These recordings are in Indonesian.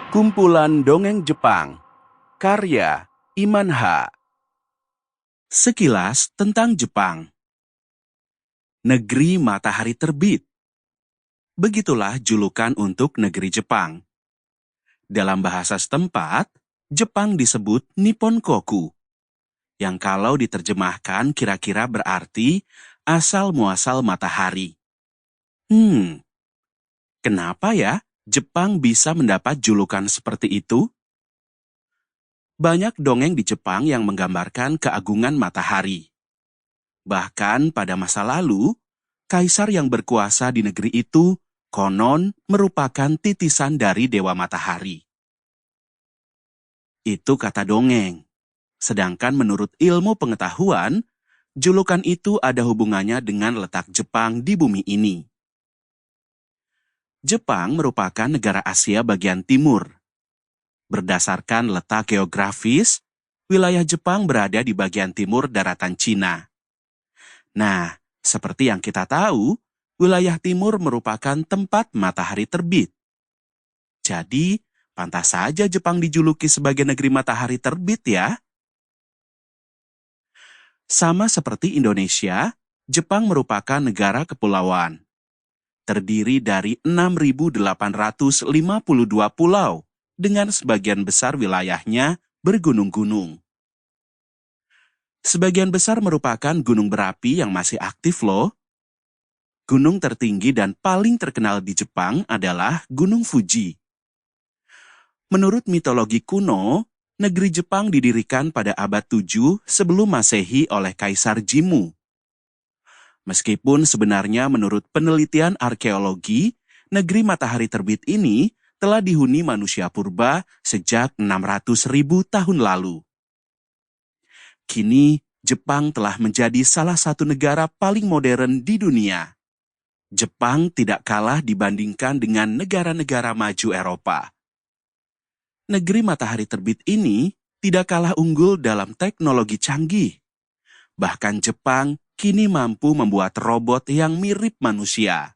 Kumpulan Dongeng Jepang, karya Iman H. Sekilas tentang Jepang. Negeri Matahari Terbit. Begitulah julukan untuk negeri Jepang. Dalam bahasa setempat, Jepang disebut Nipponkoku, yang kalau diterjemahkan kira-kira berarti asal-muasal matahari. Kenapa ya Jepang bisa mendapat julukan seperti itu? Banyak dongeng di Jepang yang menggambarkan keagungan matahari. Bahkan pada masa lalu, kaisar yang berkuasa di negeri itu konon merupakan titisan dari Dewa Matahari. Itu kata dongeng. Sedangkan menurut ilmu pengetahuan, julukan itu ada hubungannya dengan letak Jepang di bumi ini. Jepang merupakan negara Asia bagian timur. Berdasarkan letak geografis, wilayah Jepang berada di bagian timur daratan Cina. Nah, seperti yang kita tahu, wilayah timur merupakan tempat matahari terbit. Jadi, pantas saja Jepang dijuluki sebagai negeri matahari terbit ya. Sama seperti Indonesia, Jepang merupakan negara kepulauan. Terdiri dari 6.852 pulau, dengan sebagian besar wilayahnya bergunung-gunung. Sebagian besar merupakan gunung berapi yang masih aktif loh. Gunung tertinggi dan paling terkenal di Jepang adalah Gunung Fuji. Menurut mitologi kuno, negeri Jepang didirikan pada abad 7 sebelum Masehi oleh Kaisar Jimmu. Meskipun sebenarnya menurut penelitian arkeologi, negeri matahari terbit ini telah dihuni manusia purba sejak 600.000 tahun lalu. Kini, Jepang telah menjadi salah satu negara paling modern di dunia. Jepang tidak kalah dibandingkan dengan negara-negara maju Eropa. Negeri matahari terbit ini tidak kalah unggul dalam teknologi canggih. Bahkan Jepang kini mampu membuat robot yang mirip manusia.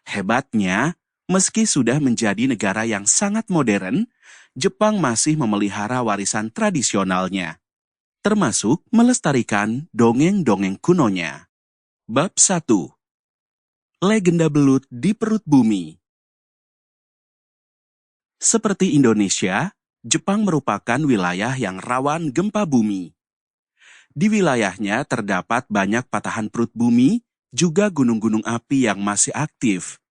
Hebatnya, meski sudah menjadi negara yang sangat modern, Jepang masih memelihara warisan tradisionalnya, termasuk melestarikan dongeng-dongeng kunonya. Bab 1. Legenda belut di perut bumi. Seperti Indonesia, Jepang merupakan wilayah yang rawan gempa bumi. Di wilayahnya terdapat banyak patahan perut bumi, juga gunung-gunung api yang masih aktif.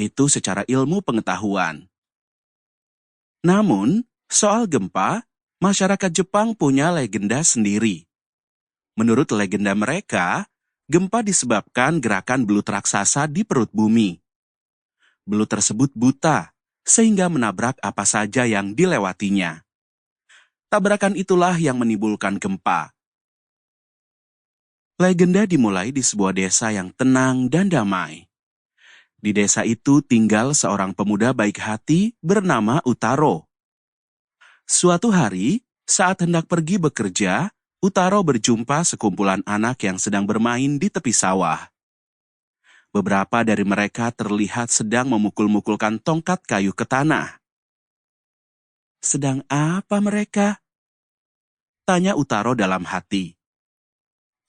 Itu secara ilmu pengetahuan. Namun, soal gempa, masyarakat Jepang punya legenda sendiri. Menurut legenda mereka, gempa disebabkan gerakan belut raksasa di perut bumi. Belut tersebut buta, sehingga menabrak apa saja yang dilewatinya. Tabrakan itulah yang menimbulkan gempa. Legenda dimulai di sebuah desa yang tenang dan damai. Di desa itu tinggal seorang pemuda baik hati bernama Utaro. Suatu hari, saat hendak pergi bekerja, Utaro berjumpa sekumpulan anak yang sedang bermain di tepi sawah. Beberapa dari mereka terlihat sedang memukul-mukulkan tongkat kayu ke tanah. Sedang apa mereka? Tanya Utaro dalam hati.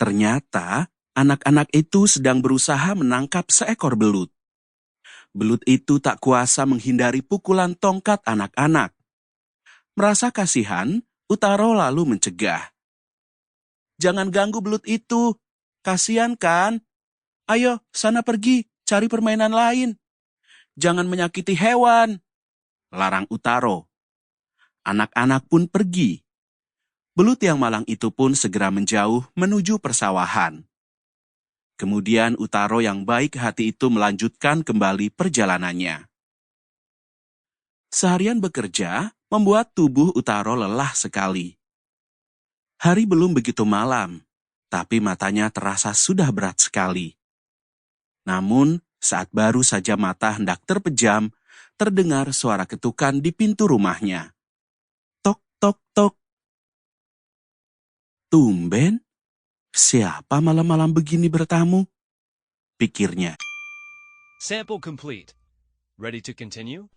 Ternyata, anak-anak itu sedang berusaha menangkap seekor belut. Belut itu tak kuasa menghindari pukulan tongkat anak-anak. Merasa kasihan, Utaro lalu mencegah. Jangan ganggu belut itu, kasihan kan? Ayo, sana pergi, cari permainan lain. Jangan menyakiti hewan, larang Utaro. Anak-anak pun pergi. Belut yang malang itu pun segera menjauh menuju persawahan. Kemudian Utaro yang baik hati itu melanjutkan kembali perjalanannya. Seharian bekerja membuat tubuh Utaro lelah sekali. Hari belum begitu malam, tapi matanya terasa sudah berat sekali. Namun, saat baru saja mata hendak terpejam, terdengar suara ketukan di pintu rumahnya. Tok, tok, tok. Tumben, siapa malam-malam begini bertamu? Pikirnya. Sample complete. Ready to continue?